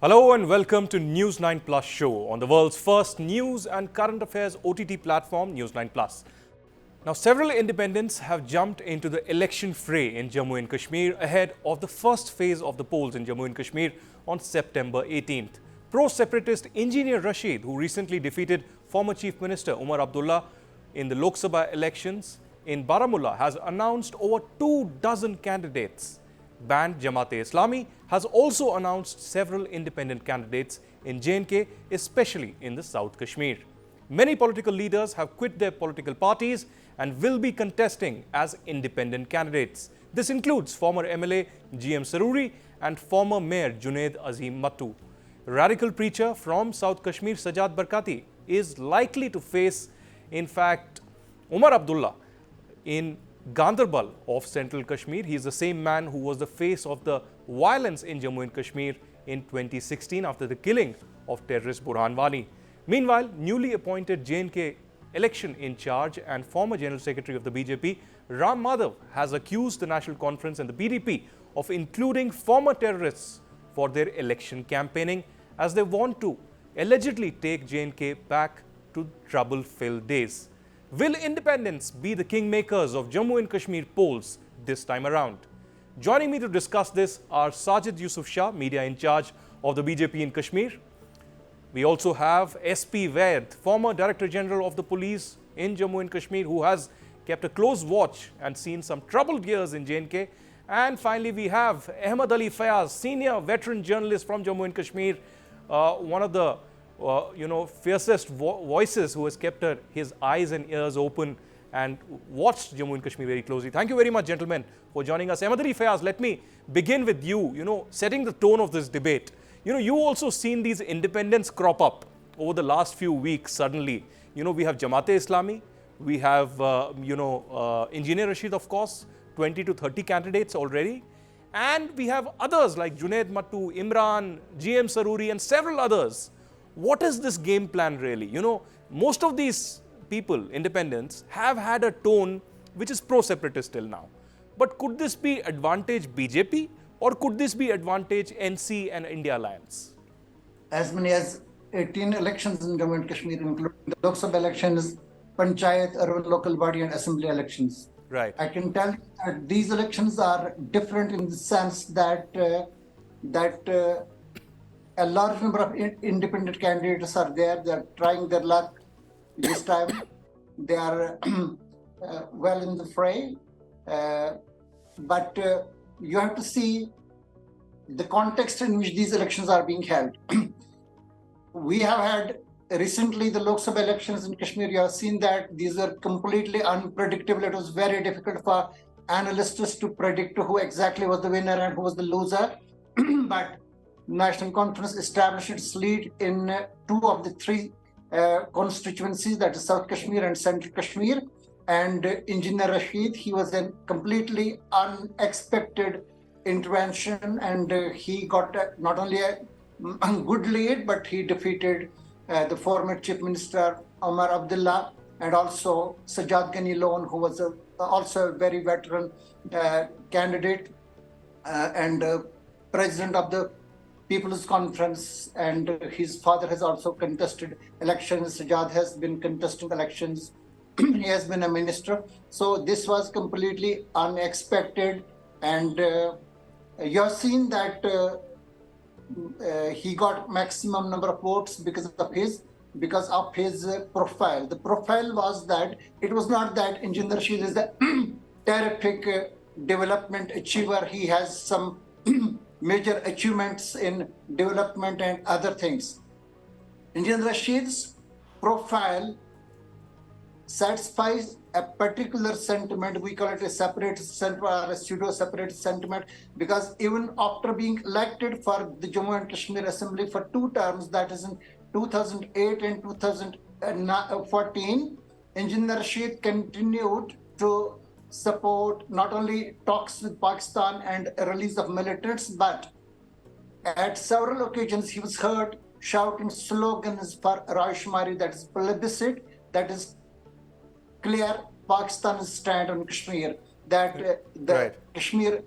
Hello and welcome to News9 Plus show on the world's first news and current affairs OTT platform, News9 Plus. Now, several independents have jumped into the election fray in Jammu and Kashmir ahead of the first phase of the polls in Jammu and Kashmir on September 18th. Pro-separatist Engineer Rashid, who recently defeated former Chief Minister Omar Abdullah in the Lok Sabha elections in Baramulla, has announced over 24 candidates. Band Jamaat-e-Islami has also announced several independent candidates in J&K, especially in the South Kashmir. Many political leaders have quit their political parties and will be contesting as independent candidates. This includes former MLA GM Saruri and former Mayor Junaid Azim Mattu. Radical preacher from South Kashmir Sajjad Barkati is likely to face, in fact, Omar Abdullah in Gandarbal of Central Kashmir. He is the same man who was the face of the violence in Jammu and Kashmir in 2016 after the killing of terrorist Burhan Wani. Meanwhile, newly appointed J&K election in charge and former General Secretary of the BJP, Ram Madhav, has accused the National Conference and the PDP of including former terrorists for their election campaigning as they want to allegedly take J&K back to trouble-filled days. Will independents be the kingmakers of Jammu and Kashmir polls this time around? Joining me to discuss this are Sajid Yusuf Shah, media in charge of the BJP in Kashmir. We also have SP Vaid, former Director General of the Police in Jammu and Kashmir, who has kept a close watch and seen some troubled years in J&K. And finally, we have Ahmed Ali F, senior veteran journalist from Jammu and Kashmir, one of the fiercest voices who has kept his eyes and ears open and watched Jammu and Kashmir very closely. Thank you very much, gentlemen, for joining us. Ahmed Ali F, let me begin with you, setting the tone of this debate. You also seen these independents crop up over the last few weeks suddenly. We have Jamaat-e-Islami, we have, Engineer Rashid, of course, 20 to 30 candidates already. And we have others like Junaid Mattu, Imran, GM Saruri and several others. What is this game plan really? Most of these people, independents, have had a tone which is pro-separatist till now. But could this be advantage BJP or could this be advantage NC and India alliance? As many as 18 elections in Jammu and Kashmir, including the Lok Sabha elections, Panchayat, urban local body and assembly elections. Right. I can tell you that these elections are different in the sense that a large number of independent candidates are there. They are trying their luck this time. They are well in the fray. But you have to see the context in which these elections are being held. We have had recently the Lok Sabha elections in Kashmir. You have seen that these are completely unpredictable. It was very difficult for analysts to predict who exactly was the winner and who was the loser. But National Conference established its lead in two of the three constituencies, that is South Kashmir and Central Kashmir. And Engineer Rashid, he was a completely unexpected intervention, and he got not only a good lead, but he defeated the former Chief Minister Omar Abdullah and also Sajjad Ghani Lone, who was also a very veteran candidate and president of the People's Conference, and his father has also contested elections. Sajjad has been contesting elections. He has been a minister. So this was completely unexpected, and you have seen that he got maximum number of votes because of his profile. The profile was that it was not that Engineer Rashid is the terrific development achiever. He has some major achievements in development and other things. Engineer Rashid's profile satisfies a particular sentiment. We call it a separate sentiment or a pseudo-separate sentiment, because even after being elected for the Jammu and Kashmir Assembly for 2 terms, that is in 2008 and 2014, Engineer Rashid continued to support not only talks with Pakistan and a release of militants, but at several occasions he was heard shouting slogans for Rayshmari, that is plebiscite, that is clear Pakistan's stand on Kashmir, that the Kashmir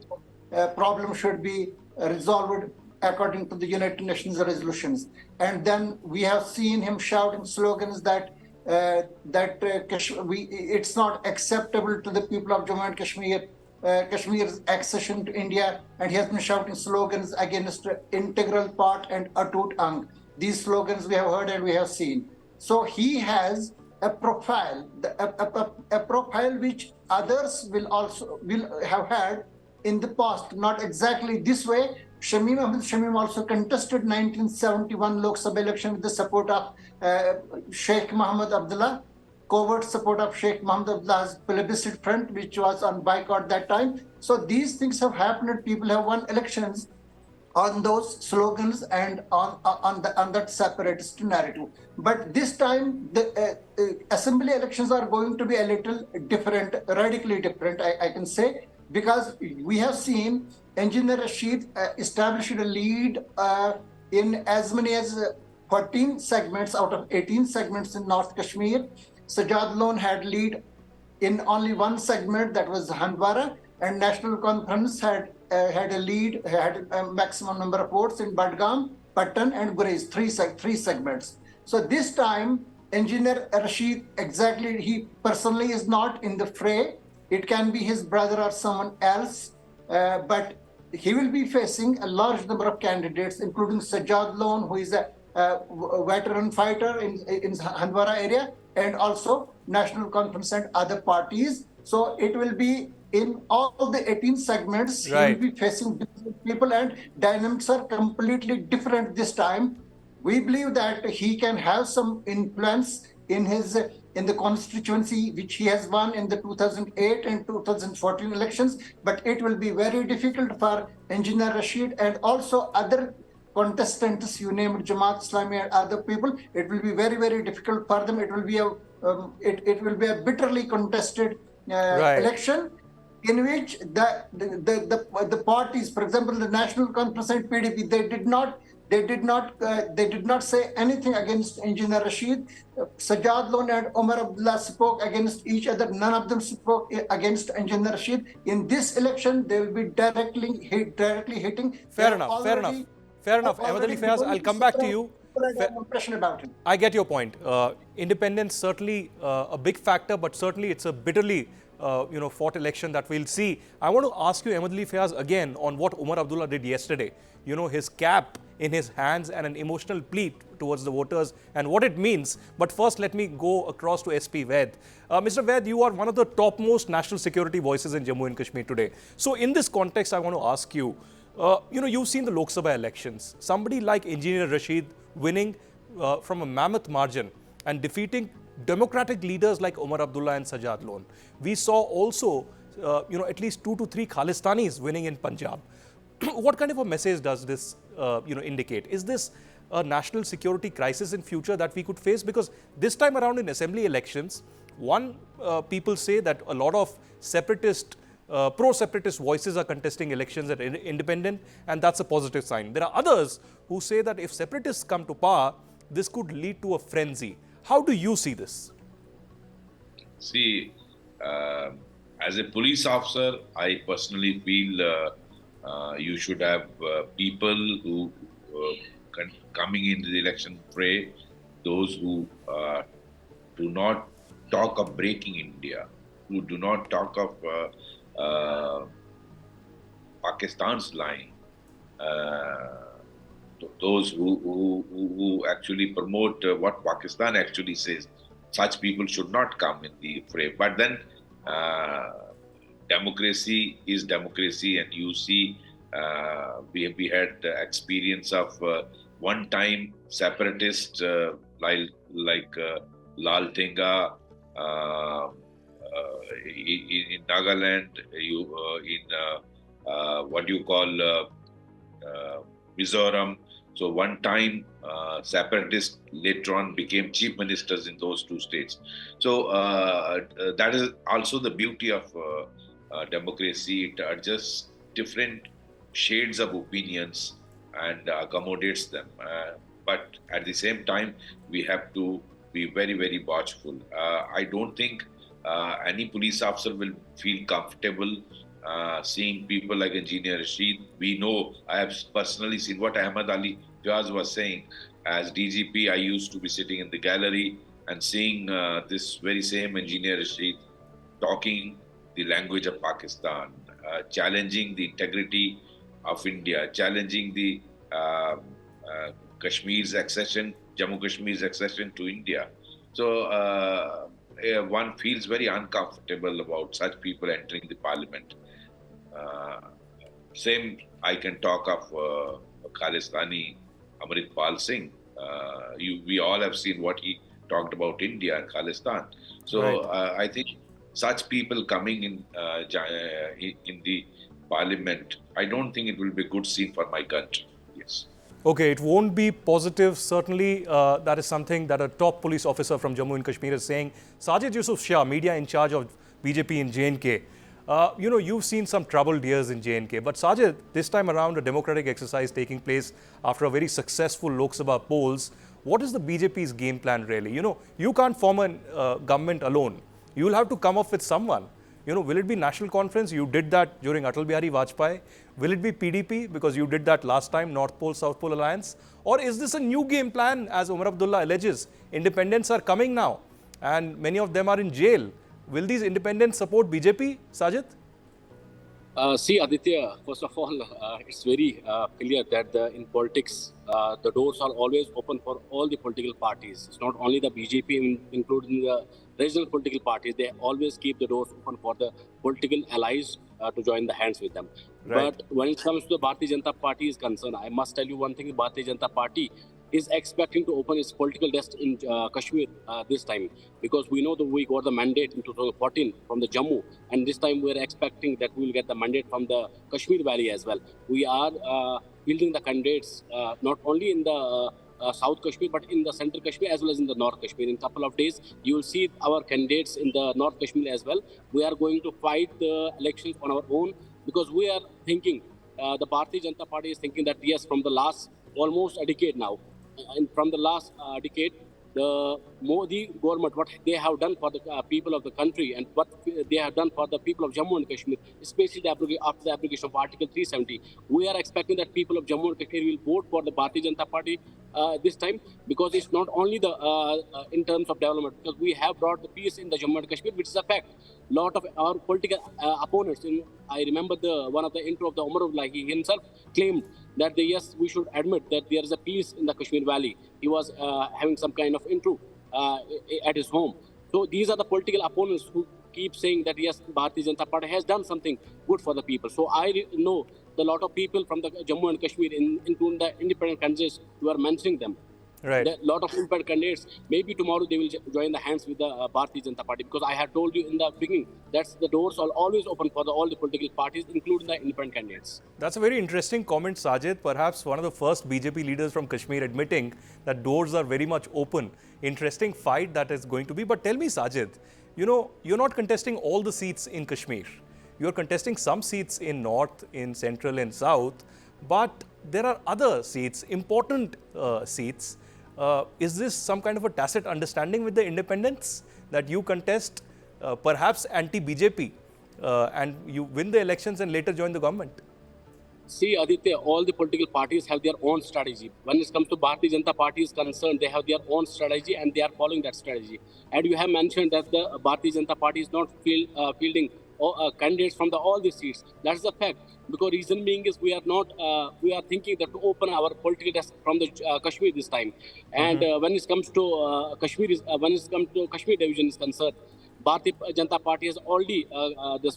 problem should be resolved according to the United Nations resolutions. And then we have seen him shouting slogans that it's not acceptable to the people of Jammu and Kashmir, Kashmir's accession to India, and he has been shouting slogans against integral part and atut ang. These slogans we have heard and we have seen. So he has a profile, a profile which others will have had in the past, not exactly this way. Shamim also contested 1971 Lok Sabha election with the support of Sheikh Ahmed Abdullah, covert support of Sheikh Mohammed Abdullah's plebiscite front, which was on boycott that time. So these things have happened. People have won elections on those slogans and on that separatist narrative. But this time, the assembly elections are going to be a little different, radically different, I can say, because we have seen Engineer Rashid established a lead in as many as 14 segments out of 18 segments in North Kashmir. Sajad Lone had lead in only one segment, that was Handwara, and National Conference had a lead, had a maximum number of votes in Badgam, Patan, and Gurez, three segments. So this time, Engineer Rashid, exactly, he personally is not in the fray. It can be his brother or someone else, but he will be facing a large number of candidates, including Sajad Lone, who is a veteran fighter in Handwara area, and also National Conference and other parties. So it will be in all the 18 segments, he will be facing different people, and dynamics are completely different this time. We believe that he can have some influence in the constituency which he has won in the 2008 and 2014 elections, but it will be very difficult for Engineer Rashid and also other contestants, you named Jamaat Islami and other people. It will be very, very difficult for them. It will be a bitterly contested election, in which the parties, for example, the National Conference and PDP, they did not say anything against Engineer Rashid. Sajad Lone and Omar Abdullah spoke against each other. None of them spoke against Engineer Rashid. In this election, they will be directly hitting. Fair enough. Ahmed Ali Fayaz, I'll come back to you. Impression about him. I get your point. Independence certainly a big factor, but certainly it's a bitterly fought election that we'll see. I want to ask you, Ahmed Ali Fayaz, again on what Omar Abdullah did yesterday. You know, his cap in his hands and an emotional plea towards the voters and what it means. But first, let me go across to SP Vaid. Mr. Vaid, you are one of the topmost national security voices in Jammu and Kashmir today. So in this context, I want to ask you, you've seen the Lok Sabha elections. Somebody like Engineer Rashid winning from a mammoth margin and defeating democratic leaders like Omar Abdullah and Sajad Lone. We saw also, at least 2 to 3 Khalistanis winning in Punjab. What kind of a message does this, indicate? Is this a national security crisis in future that we could face? Because this time around in assembly elections, people say that a lot of separatist, pro-separatist voices are contesting elections at independent, and that's a positive sign. There are others who say that if separatists come to power, this could lead to a frenzy. How do you see this? See, as a police officer, I personally feel you should have people who coming into the election fray, those who do not talk of breaking India, who do not talk of Pakistan's line, those who actually promote what Pakistan actually says. Such people should not come in the fray. But then democracy is democracy, and you see we had experience of one-time separatists like Lal Tenga in Nagaland, what you call Mizoram. So one time separatists later on became chief ministers in those 2 states. So that is also the beauty of democracy. It adjusts different shades of opinions and accommodates them. But at the same time, we have to be very, very watchful. I don't think any police officer will feel comfortable seeing people like Engineer Rashid. We know, I have personally seen what Ahmed Ali F was saying. As DGP, I used to be sitting in the gallery and seeing this very same Engineer Rashid talking the language of Pakistan, challenging the integrity of India, challenging the Kashmir's accession, Jammu Kashmir's accession to India. So one feels very uncomfortable about such people entering the parliament. Uh, Same, I can talk of Khalistani Amrit Pal Singh. We all have seen what he talked about India and Khalistan. So Right. I think such people coming in the parliament, I don't think it will be a good scene for my country. Yes. Okay, it won't be positive. Certainly, that is something that a top police officer from Jammu and Kashmir is saying. Sajid Yusuf Shah, media in charge of BJP in J&K. You've seen some troubled years in J&K, but Sajid, this time around, a democratic exercise taking place after a very successful Lok Sabha polls. What is the BJP's game plan really? You can't form a government alone. You will have to come up with someone. Will it be National Conference? You did that during Atal Bihari Vajpayee. Will it be PDP? Because you did that last time, North Pole, South Pole Alliance. Or is this a new game plan, as Omar Abdullah alleges? Independents are coming now, and many of them are in jail. Will these independents support BJP, Sajid? See, Aditya, first of all, it's very clear that in politics, the doors are always open for all the political parties. It's not only the BJP, including the regional political parties. They always keep the doors open for the political allies to join the hands with them. Right. But when it comes to the Bharatiya Janata Party is concerned, I must tell you one thing: Bharatiya Janata Party is expecting to open its political desk in Kashmir this time, because we know that we got the mandate in 2014 from the Jammu, and this time we are expecting that we will get the mandate from the Kashmir Valley as well. We are fielding the candidates not only in the South Kashmir, but in the Central Kashmir as well as in the North Kashmir. In a couple of days, you will see our candidates in the North Kashmir as well. We are going to fight the elections on our own, because we are thinking, the Bharatiya Janata Party is thinking that yes, from the last almost a decade now, and from the last decade, the Modi government, what they have done for the people of the country and what they have done for the people of Jammu and Kashmir, especially after the application of Article 370, we are expecting that people of Jammu and Kashmir will vote for the Bharatiya Janata Party this time, because it's not only the in terms of development, because we have brought the peace in the Jammu and Kashmir, which is a fact. Lot of our political opponents, I remember one of the intro of the Omar Abdullah, he himself claimed that yes, we should admit that there is a peace in the Kashmir Valley. He was having some kind of intro at his home. So these are the political opponents who keep saying that yes, Bharatiya Janata Party has done something good for the people. So I know the lot of people from the Jammu and Kashmir, including the independent candidates, who are mentioning them. Right. A lot of independent candidates, maybe tomorrow they will join the hands with the Bharatiya Janata Party, because I had told you in the beginning that the doors are always open for all the political parties, including the independent candidates. That's a very interesting comment, Sajid. Perhaps one of the first BJP leaders from Kashmir admitting that doors are very much open. Interesting fight that is going to be. But tell me, Sajid, you're not contesting all the seats in Kashmir. You're contesting some seats in North, in Central and South. But there are other seats, important seats. Is this some kind of a tacit understanding with the independents that you contest perhaps anti-BJP and you win the elections and later join the government? See, Aditya, all the political parties have their own strategy. When it comes to Bharatiya Janata Party is concerned, they have their own strategy and they are following that strategy. And you have mentioned that the Bharatiya Janata Party is not fielding candidates from all the seats. That's the fact. Because reason being is we are thinking that to open our political desk from the Kashmir this time. And when it comes to Kashmir division is concerned, Bharatiya Janata Party has already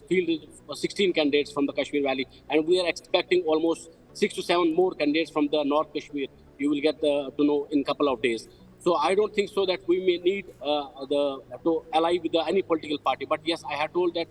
fielded 16 candidates from the Kashmir Valley, and we are expecting almost 6 to 7 more candidates from the North Kashmir. You will get to know in a couple of days. So I don't think so that we may need to ally with any political party. But yes, I have told that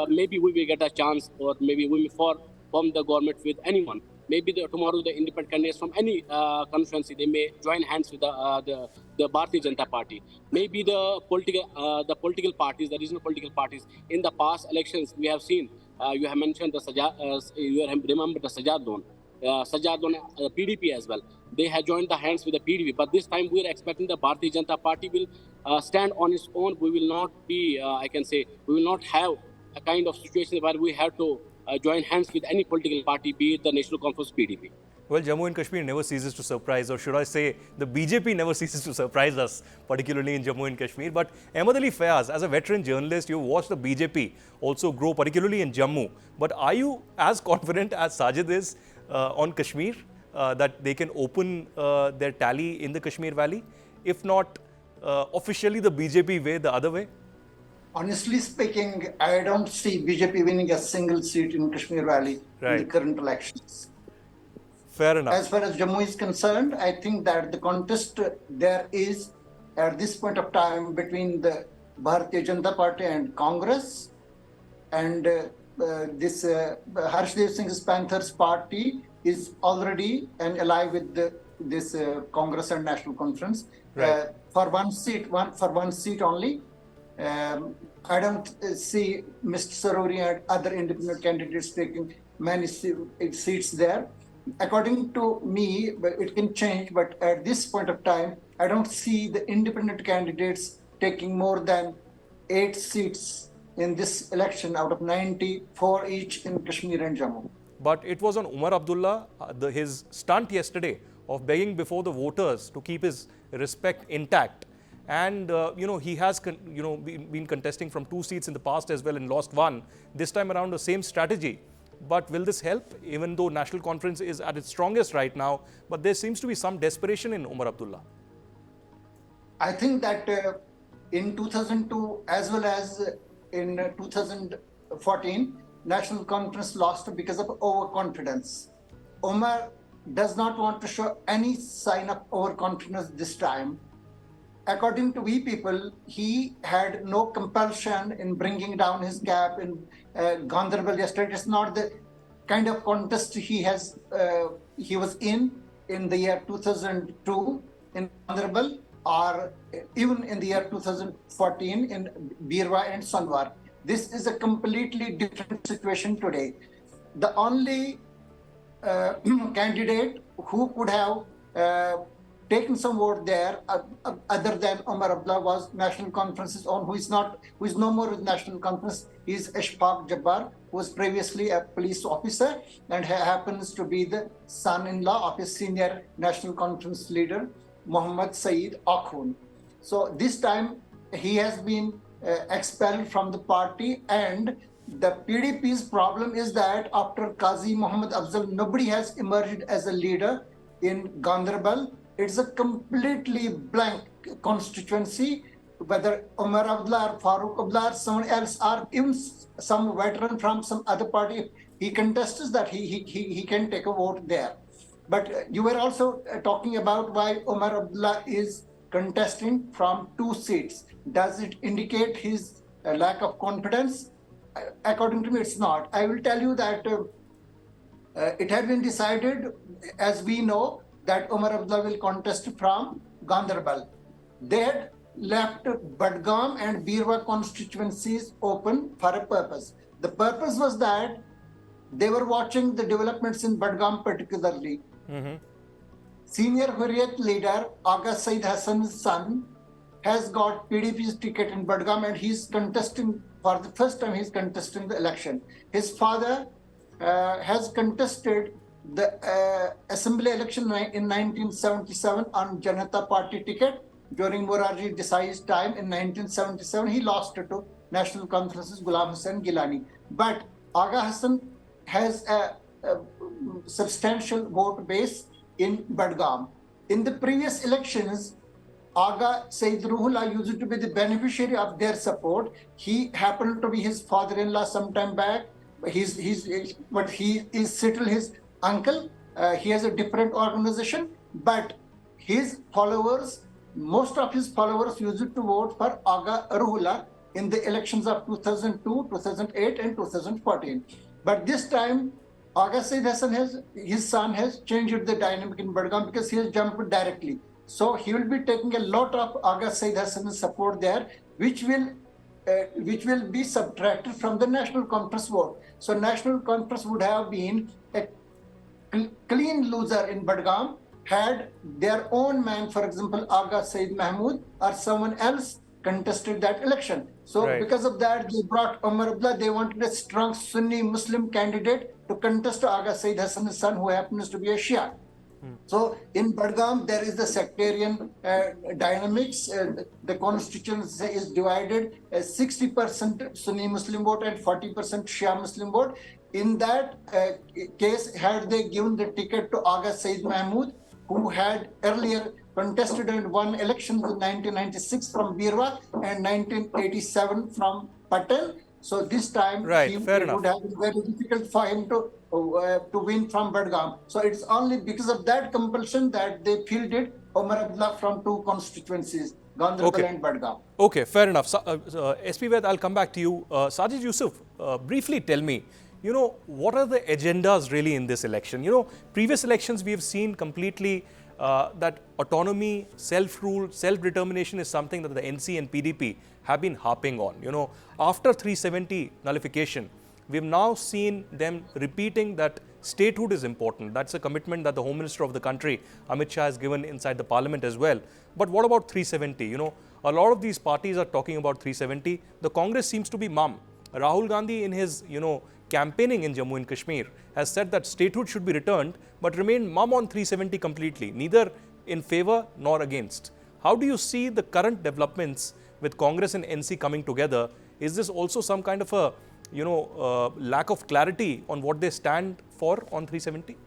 maybe we will get a chance, or maybe we will form the government with anyone. Maybe tomorrow the independent candidates from any constituency, they may join hands with the Bharatiya Janata Party. Maybe the political parties, the regional political parties. In the past elections, we have seen. You have mentioned you have remember the Sajad Don. PDP as well. They have joined the hands with the PDP. But this time we are expecting the Bharatiya Janata Party will stand on its own. We will not be, we will not have a kind of situation where we have to join hands with any political party, be it the National Conference PDP. Well, Jammu and Kashmir never ceases to surprise, or should I say, the BJP never ceases to surprise us, particularly in Jammu and Kashmir. But Ahmed Ali F, as a veteran journalist, you watched the BJP also grow, particularly in Jammu. But are you as confident as Sajid is on Kashmir that they can open their tally in the Kashmir Valley? If not officially the BJP way, the other way? Honestly speaking, I don't see BJP winning a single seat in Kashmir Valley in the current elections. Fair enough. As far as Jammu is concerned, I think that the contest there is at this point of time between the Bharatiya Janata Party and Congress, and this Harshdev Singh's Panthers party is already an ally with this Congress and National Conference for one seat only. I don't see Mr. Sarori and other independent candidates taking many seats there. According to me, it can change, but at this point of time, I don't see the independent candidates taking more than 8 seats in this election out of 94 each in Kashmir and Jammu. But it was on Omar Abdullah, his stunt yesterday of begging before the voters to keep his respect intact. And, he has, been contesting from 2 seats in the past as well and lost 1. This time around, the same strategy. But will this help, even though National Conference is at its strongest right now? But there seems to be some desperation in Omar Abdullah. I think that in 2002 as well as in 2014, National Conference lost because of overconfidence. Omar does not want to show any sign of overconfidence this time. According to we people, he had no compulsion in bringing down his cap in Gandharbal yesterday. It's not the kind of contest he was in the year 2002 in Gandharbal, or even in the year 2014 in Birwa and Sanwar. This is a completely different situation today. The only candidate who could have taken some vote there, other than Omar Abdullah, was National Conference's own, who is no more with National Conference. He is Ashfaq Jabbar, who was previously a police officer and happens to be the son-in-law of his senior National Conference leader, Muhammad Saeed Akhund. So this time he has been expelled from the party, and the PDP's problem is that after Qazi Muhammad Afzal, nobody has emerged as a leader in Gandharbal. It's a completely blank constituency, whether Omar Abdullah or Farooq Abdullah or someone else, or even some veteran from some other party, he contests that he can take a vote there. But you were also talking about why Omar Abdullah is contesting from 2 seats. Does it indicate his lack of confidence? According to me, it's not. I will tell you that it had been decided, as we know, that Omar Abdullah will contest from Gandharbal. They had left Badgam and Birwa constituencies open for a purpose. The purpose was that they were watching the developments in Badgam particularly. Senior Hurriyat leader Aga Said Hassan's son has got PDP's ticket in Badgam, and he's contesting, for the first time he's contesting the election. His father has contested the assembly election in 1977 on Janata Party ticket. During Morarji Desai's time in 1977, he lost it to National Conference's Ghulam Hussain Gilani. But Aga Hassan has a substantial vote base in Badgam. In the previous elections, Aga Said Ruhullah used to be the beneficiary of their support. He happened to be his father-in-law sometime back. But he is still his uncle. He has a different organization, but his followers, most of his followers used to vote for Aga Ruhullah in the elections of 2002, 2008 and 2014. But this time, Aga Said Hassan his son has changed the dynamic in Badgam because he has jumped directly. So he will be taking a lot of Aga Said Hassan's support there, which will be subtracted from the National Conference vote. So National Conference would have been a clean loser in Badgam had their own man, for example, Aga Said Mahmood or someone else contested that election. So Right. because of that, they brought Omar Abdullah. They wanted a strong Sunni Muslim candidate to contest Aga Sayyid Hassan's son, who happens to be a Shia. So in Badgam, there is the sectarian dynamics. The constituency is divided as 60% Sunni Muslim vote and 40% Shia Muslim vote. In that case, had they given the ticket to Aga Sayyid Mahmood, who had earlier contested and won elections in 1996 from Birwa and 1987 from Patel. So this time, Right, fair it enough. would have been very difficult for him to win from Badgam. So it's only because of that compulsion that they fielded Omar Abdullah from two constituencies, Gandarbal Okay. and Badgam. Okay, fair enough. SP Vaid, I'll come back to you. Sajid Yusuf, briefly tell me, what are the agendas really in this election? Previous elections we have seen completely that autonomy, self-rule, self-determination is something that the NC and PDP have been harping on. After 370 nullification, we've now seen them repeating that statehood is important. That's a commitment that the Home Minister of the country, Amit Shah, has given inside the Parliament as well. But what about 370? A lot of these parties are talking about 370. The Congress seems to be mum. Rahul Gandhi, in his, campaigning in Jammu and Kashmir, has said that statehood should be returned, but remain mum on 370 completely, neither in favor nor against. How do you see the current developments with Congress and NC coming together? Is this also some kind of a lack of clarity on what they stand for on 370?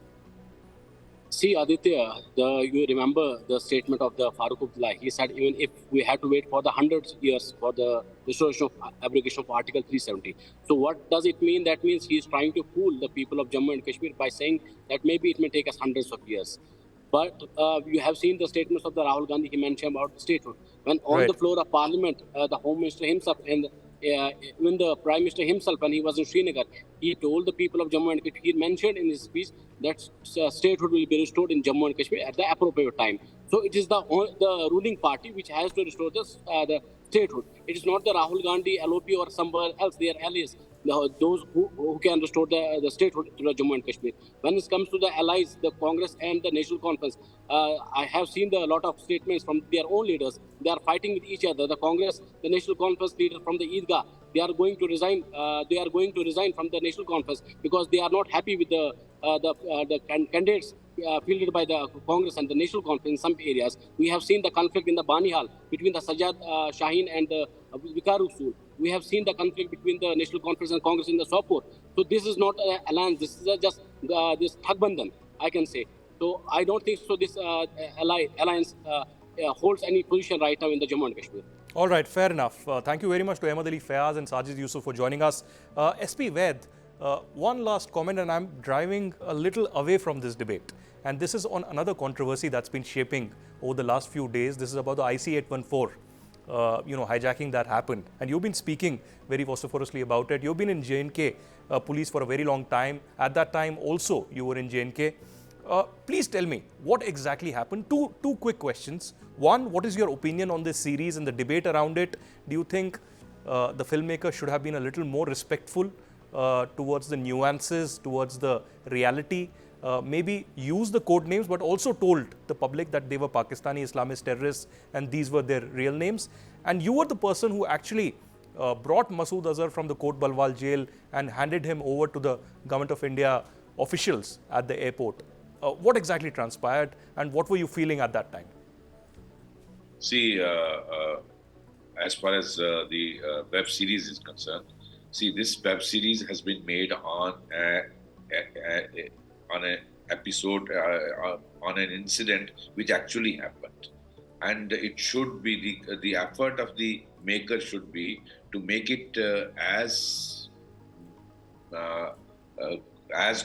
See, Aditya, you remember the statement of the Farooq Abdullah. He said even if we had to wait for the hundreds of years for the restoration of abrogation of Article 370. So what does it mean? That means he is trying to fool the people of Jammu and Kashmir by saying that maybe it may take us hundreds of years. But you have seen the statements of the Rahul Gandhi. He mentioned about the statehood. When on the floor of Parliament, the Home Minister himself and even the Prime Minister himself, when he was in Srinagar, he told the people of Jammu and Kashmir, he mentioned in his speech that statehood will be restored in Jammu and Kashmir at the appropriate time. So it is the ruling party which has to restore the statehood. It is not the Rahul Gandhi, LOP or somewhere else, their allies, those who can restore the statehood to the Jammu and Kashmir. When it comes to the allies, the Congress and the National Conference, I have seen a lot of statements from their own leaders. They are fighting with each other. The Congress, the National Conference leader from the Eidgah, they are going to resign. They are going to resign from the National Conference because they are not happy with the candidates fielded by the Congress and the National Conference in some areas. We have seen the conflict in the Banihal between the Sajjad Shaheen and the Vikar Usul. We have seen the conflict between the National Conference and Congress in the Sopur. So this is not an alliance. This is just this Thakbandan, I can say. So I don't think so. This alliance holds any position right now in the Jammu and Kashmir. All right, fair enough. Thank you very much to Ahmed Ali Fayaz and Sajid Yusuf for joining us. SP Vaid, one last comment, and I'm driving a little away from this debate. And this is on another controversy that's been shaping over the last few days. This is about the IC-814, hijacking that happened. And you've been speaking very vociferously about it. You've been in J&K police for a very long time. At that time also, you were in J&K. Please tell me what exactly happened. Two quick questions. One, what is your opinion on this series and the debate around it? Do you think the filmmaker should have been a little more respectful towards the nuances, towards the reality? Maybe use the code names, but also told the public that they were Pakistani Islamist terrorists and these were their real names. And you were the person who actually brought Masood Azhar from the Kot Balwal jail and handed him over to the Government of India officials at the airport. What exactly transpired and what were you feeling at that time? See, as far as the web series is concerned, this web series has been made on an episode, on an incident which actually happened. And it should be, the effort of the maker should be to make it as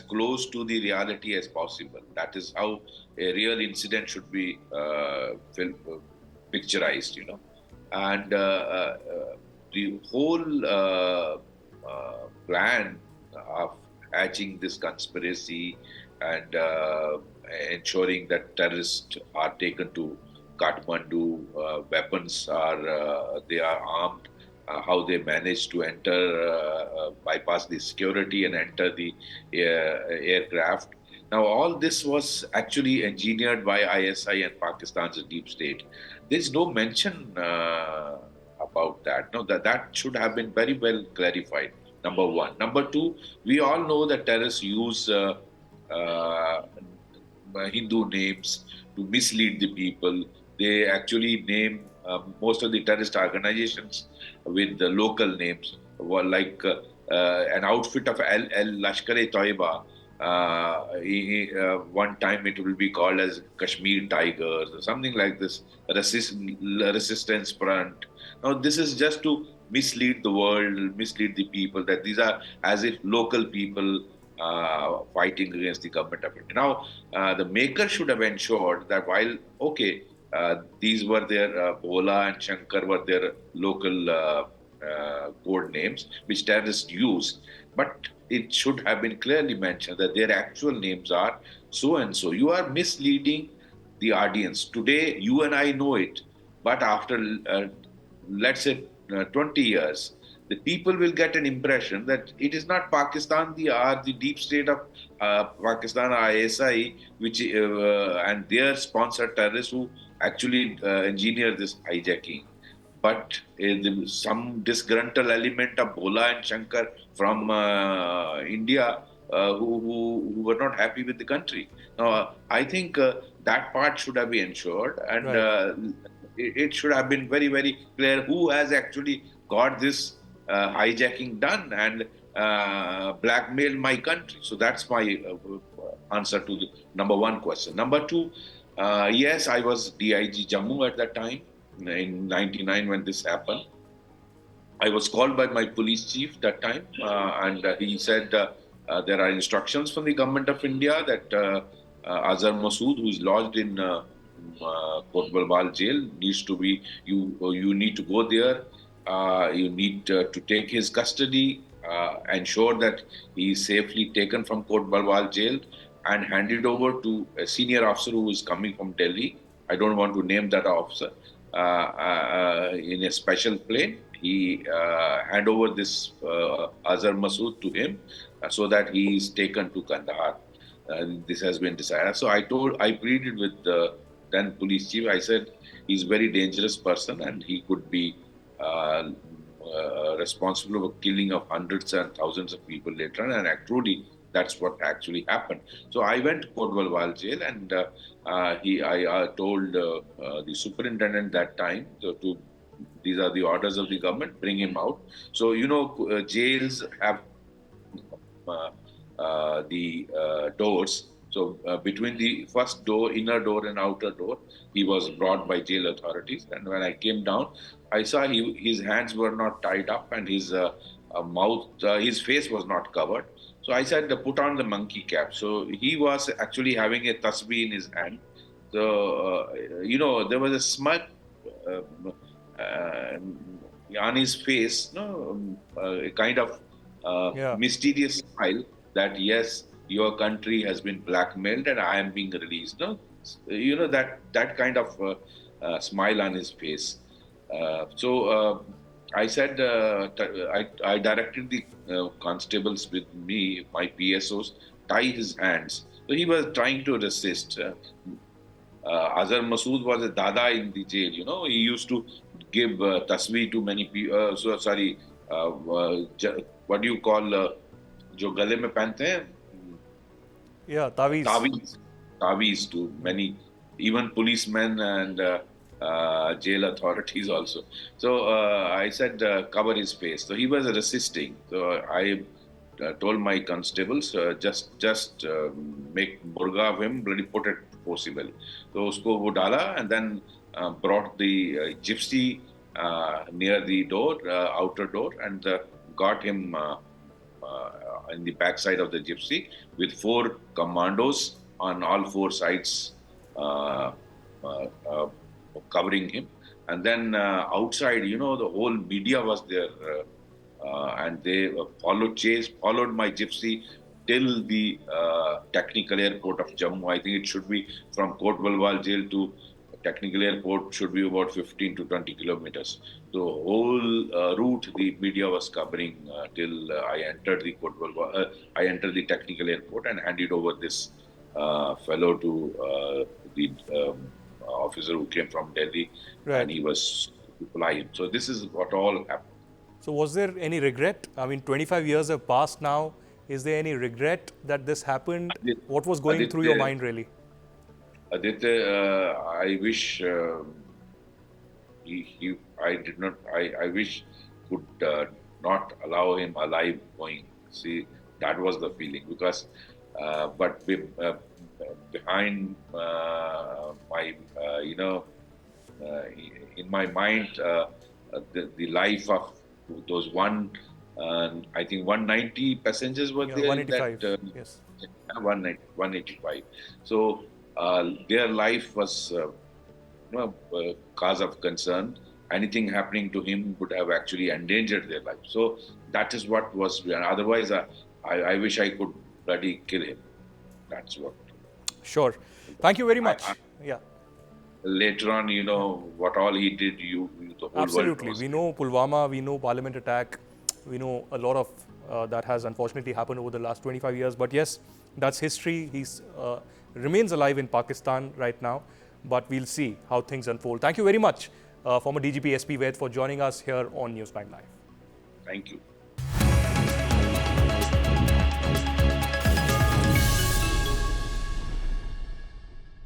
close to the reality as possible. That is how a real incident should be picturized, And the whole plan of hatching this conspiracy and ensuring that terrorists are taken to Kathmandu, weapons they are armed, how they managed to enter, bypass the security and enter the aircraft. Now, all this was actually engineered by ISI and Pakistan's deep state. There is no mention of about that. No, that should have been very well clarified. Number one. Number two, we all know that terrorists use uh, Hindu names to mislead the people. They actually name most of the terrorist organizations with the local names, like an outfit of El Lashkar-e-Toiba. One time it will be called as Kashmir Tigers or something like this, Resistance Front. Now, this is just to mislead the world, mislead the people that these are as if local people fighting against the government of India. Now, the maker should have ensured that while, okay, these were their, Bhola and Shankar were their local code names, which terrorists use, but it should have been clearly mentioned that their actual names are so and so. You are misleading the audience. Today, you and I know it, but after, let's say, 20 years, the people will get an impression that it is not Pakistan, the deep state of Pakistan, ISI, which and their sponsored terrorists who actually engineer this hijacking. But some disgruntled element of Bhola and Shankar from India who were not happy with the country. Now, I think that part should have been ensured, and it should have been very, very clear who has actually got this hijacking done and blackmailed my country. So that's my answer to the number one question. Number two, yes, I was DIG Jammu at that time in '99 when this happened. I was called by my police chief that time, and he said there are instructions from the government of India that Azhar Masood, who is lodged in Kotbalwal jail, needs to be you need to go there. You need to take his custody, ensure that he is safely taken from Kotbalwal jail and handed over to a senior officer who is coming from Delhi. I don't want to name that officer. In a special plane, he hand over this Azhar Masood to him so that he is taken to Kandahar. This has been decided. So I pleaded with the then police chief. I said he's a very dangerous person and he could be responsible for killing of hundreds and thousands of people later on, and actually that's what actually happened. So I went to Kotbalwal jail, and I told the superintendent that time these are the orders of the government, bring him out. So jails have the doors. So between the first door, inner door and outer door, he was brought by jail authorities. And when I came down, I saw his hands were not tied up and his mouth, his face was not covered. So I said, put on the monkey cap. So he was actually having a tasbih in his hand. So, there was a smirk on his face, a kind of mysterious smile that, yes, your country has been blackmailed and I am being released. No, that kind of smile on his face. So I said, I directed the constables with me, my PSOs, tie his hands. So he was trying to resist. Azhar Masood was a dada in the jail. He used to give tasbih to many people. What do you call जो गले में पहनते हैं? Yeah, taweez. Taweez to many, even policemen and jail authorities also. So I said, cover his face. So he was resisting. So I told my constables, just make burqa of him, bloody put it possible. So usko wo dala and then brought the gypsy near the door, outer door, and got him in the backside of the gypsy with 4 commandos on all 4 sides covering him. And then outside, the whole media was there and they followed my gypsy till the technical airport of Jammu. I think it should be from Kotbalwal jail to technical airport should be about 15 to 20 kilometers. The whole route the media was covering till I entered the technical airport and handed over this fellow to the officer who came from Delhi, and he was to fly him. So this is what all happened. So was there any regret? I mean, 25 years have passed now. Is there any regret that this happened? What was going through your mind really? Aditya, I wish I wish could not allow him alive going. See, that was the feeling because, but behind my, in my mind, the life of those I think 190 passengers were there. 185, yes. 185. So their life was cause of concern. Anything happening to him would have actually endangered their life. So that is what was. Otherwise, I wish I could bloody kill him. That's what. Sure. Thank you very much. Yeah. Later on, what all he did, the whole Absolutely. world knows. We know Pulwama, we know Parliament attack, we know a lot of that has unfortunately happened over the last 25 years. But yes, that's history. He's remains alive in Pakistan right now, but we'll see how things unfold. Thank you very much, former DGP SP Vaid, for joining us here on News9 Live. Thank you.